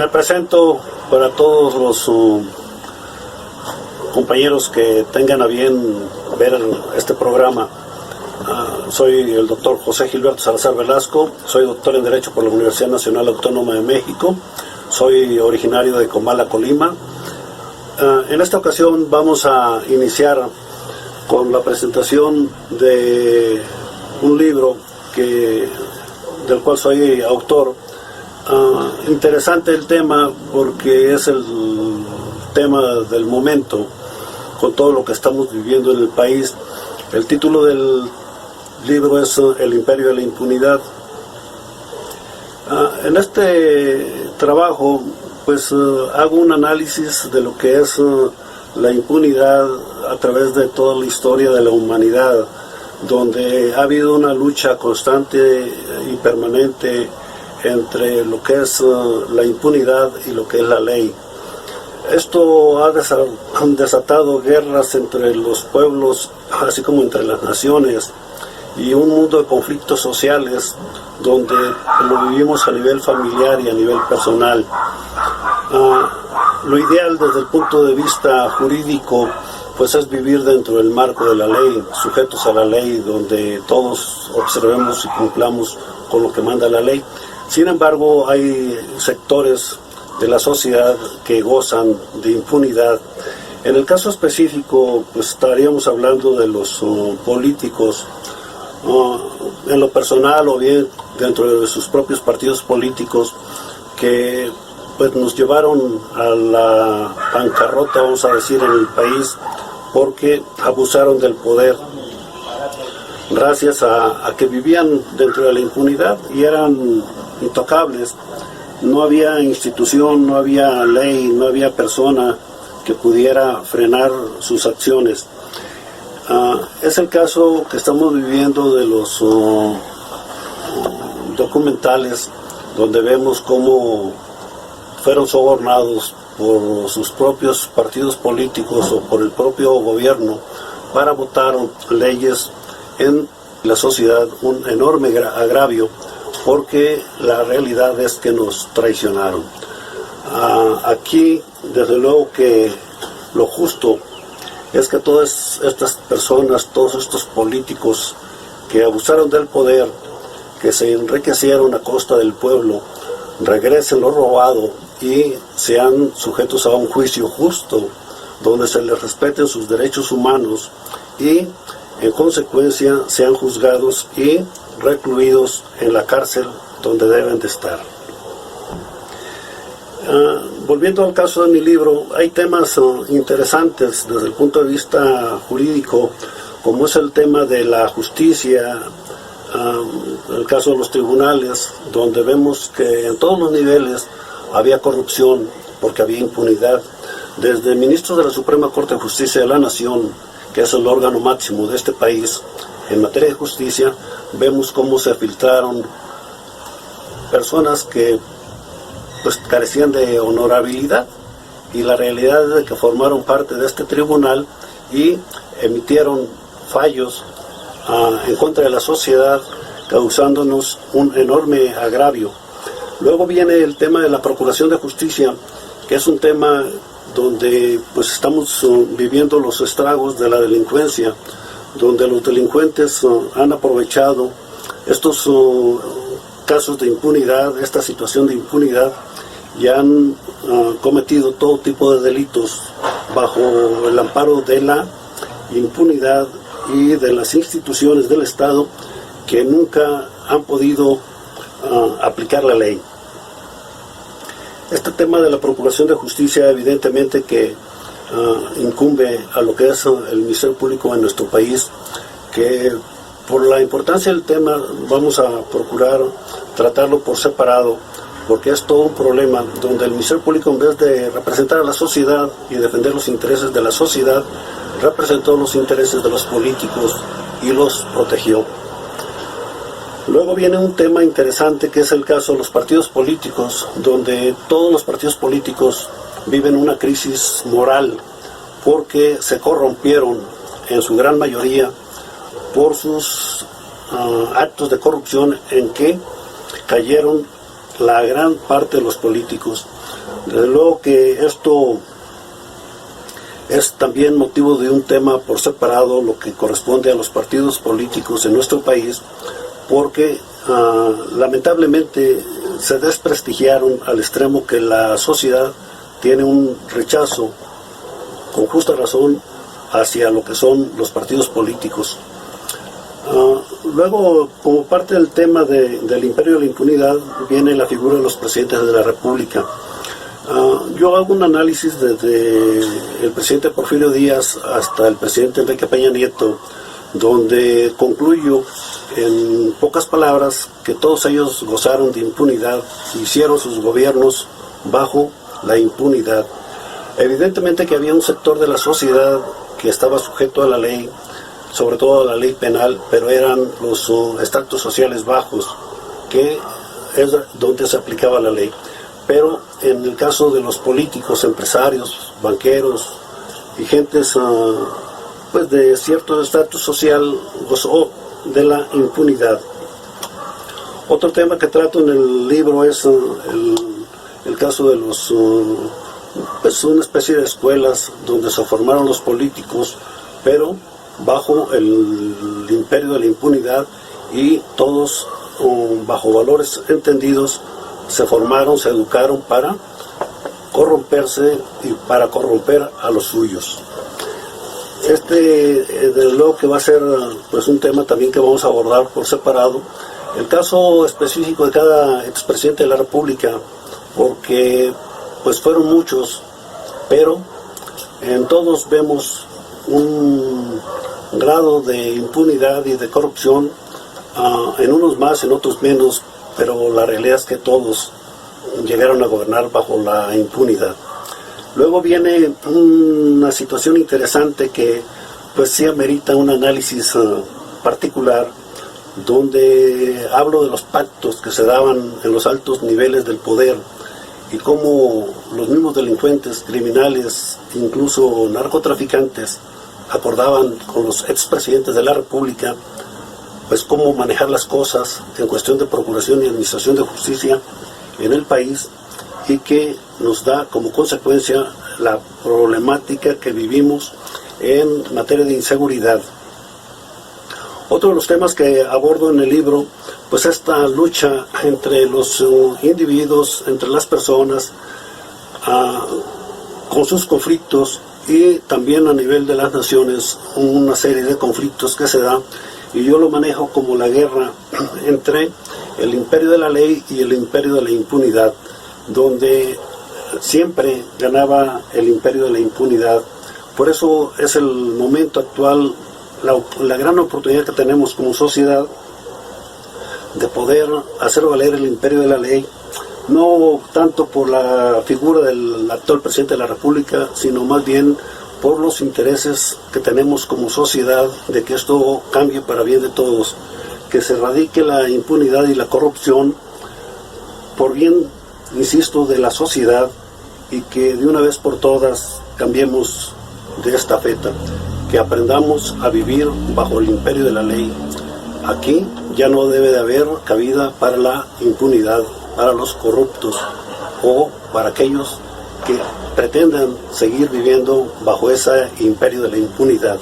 Me presento para todos los compañeros que tengan a bien ver este programa. Soy el doctor José Gilberto Salazar Velasco, soy doctor en Derecho por la Universidad Nacional Autónoma de México, soy originario de Comala, Colima. En esta ocasión vamos a iniciar con la presentación de un libro del cual soy autor. Interesante el tema porque es el tema del momento con todo lo que estamos viviendo en el país. El título del libro es El Imperio de la Impunidad. En este trabajo pues hago un análisis de lo que es la impunidad a través de toda la historia de la humanidad, donde ha habido una lucha constante y permanente entre lo que es la impunidad y lo que es la ley. Esto ha desatado guerras entre los pueblos, así como entre las naciones, y un mundo de conflictos sociales donde lo vivimos a nivel familiar y a nivel personal. Lo ideal desde el punto de vista jurídico pues es vivir dentro del marco de la ley, sujetos a la ley, donde todos observemos y cumplamos con lo que manda la ley. Sin embargo, hay sectores de la sociedad que gozan de impunidad. En el caso específico, pues estaríamos hablando de los políticos, en lo personal o bien dentro de sus propios partidos políticos, que pues nos llevaron a la bancarrota, vamos a decir, en el país, porque abusaron del poder gracias a que vivían dentro de la impunidad y eran intocables. No había institución, no había ley, no había persona que pudiera frenar sus acciones. Es el caso que estamos viviendo de los documentales, donde vemos cómo fueron sobornados por sus propios partidos políticos o por el propio gobierno para votar leyes en la sociedad, un enorme agravio, porque la realidad es que nos traicionaron. Aquí, desde luego que lo justo es que todas estas personas, todos estos políticos que abusaron del poder, que se enriquecieron a costa del pueblo, regresen lo robado y sean sujetos a un juicio justo, donde se les respeten sus derechos humanos y, en consecuencia, sean juzgados y recluidos en la cárcel donde deben de estar. Volviendo al caso de mi libro, hay temas interesantes desde el punto de vista jurídico, como es el tema de la justicia, el caso de los tribunales, donde vemos que en todos los niveles había corrupción porque había impunidad. Desde ministros de la Suprema Corte de Justicia de la Nación, que es el órgano máximo de este país en materia de justicia, vemos cómo se filtraron personas que pues carecían de honorabilidad, y la realidad es de que formaron parte de este tribunal y emitieron fallos en contra de la sociedad, causándonos un enorme agravio. Luego viene el tema de la Procuración de Justicia, que es un tema donde pues estamos viviendo los estragos de la delincuencia, donde los delincuentes han aprovechado estos casos de impunidad, esta situación de impunidad, y han cometido todo tipo de delitos bajo el amparo de la impunidad y de las instituciones del Estado que nunca han podido aplicar la ley. Este tema de la Procuración de Justicia evidentemente que incumbe a lo que es el Ministerio Público en nuestro país, que por la importancia del tema vamos a procurar tratarlo por separado, porque es todo un problema donde el Ministerio Público, en vez de representar a la sociedad y defender los intereses de la sociedad, representó los intereses de los políticos y los protegió. Luego viene un tema interesante que es el caso de los partidos políticos, donde todos los partidos políticos viven una crisis moral porque se corrompieron en su gran mayoría por sus actos de corrupción en que cayeron la gran parte de los políticos. Desde luego que esto es también motivo de un tema por separado, lo que corresponde a los partidos políticos en nuestro país, porque lamentablemente se desprestigiaron al extremo que la sociedad tiene un rechazo, con justa razón, hacia lo que son los partidos políticos. Luego, como parte del tema del imperio de la impunidad, viene la figura de los presidentes de la República. Yo hago un análisis desde el presidente Porfirio Díaz hasta el presidente Enrique Peña Nieto, donde concluyo en pocas palabras que todos ellos gozaron de impunidad, hicieron sus gobiernos bajo la impunidad. Evidentemente que había un sector de la sociedad que estaba sujeto a la ley, sobre todo a la ley penal, pero eran los estratos sociales bajos, que es donde se aplicaba la ley. Pero en el caso de los políticos, empresarios, banqueros y gentes pues de cierto estatus social, gozó de la impunidad. Otro tema que trato en el libro es el caso de los pues una especie de escuelas donde se formaron los políticos, pero bajo el imperio de la impunidad, y todos bajo valores entendidos se formaron, se educaron para corromperse y para corromper a los suyos. Desde luego que va a ser pues un tema también que vamos a abordar por separado, el caso específico de cada expresidente de la República, porque pues fueron muchos, pero en todos vemos un grado de impunidad y de corrupción, en unos más, en otros menos, pero la realidad es que todos llegaron a gobernar bajo la impunidad. Luego viene una situación interesante que pues sí amerita un análisis particular, donde hablo de los pactos que se daban en los altos niveles del poder y cómo los mismos delincuentes, criminales, incluso narcotraficantes, acordaban con los expresidentes de la República pues cómo manejar las cosas en cuestión de procuración y administración de justicia en el país, y que nos da como consecuencia la problemática que vivimos en materia de inseguridad. Otro de los temas que abordo en el libro, pues esta lucha entre los individuos, entre las personas, con sus conflictos, y también a nivel de las naciones, una serie de conflictos que se dan, y yo lo manejo como la guerra entre el imperio de la ley y el imperio de la impunidad, donde siempre ganaba el imperio de la impunidad. Por eso es el momento actual, la gran oportunidad que tenemos como sociedad de poder hacer valer el imperio de la ley, no tanto por la figura del actual presidente de la República, sino más bien por los intereses que tenemos como sociedad de que esto cambie para bien de todos, que se erradique la impunidad y la corrupción por bien, insisto, de la sociedad, y que de una vez por todas cambiemos de esta feta, que aprendamos a vivir bajo el imperio de la ley. Aquí ya no debe de haber cabida para la impunidad, para los corruptos o para aquellos que pretendan seguir viviendo bajo ese imperio de la impunidad.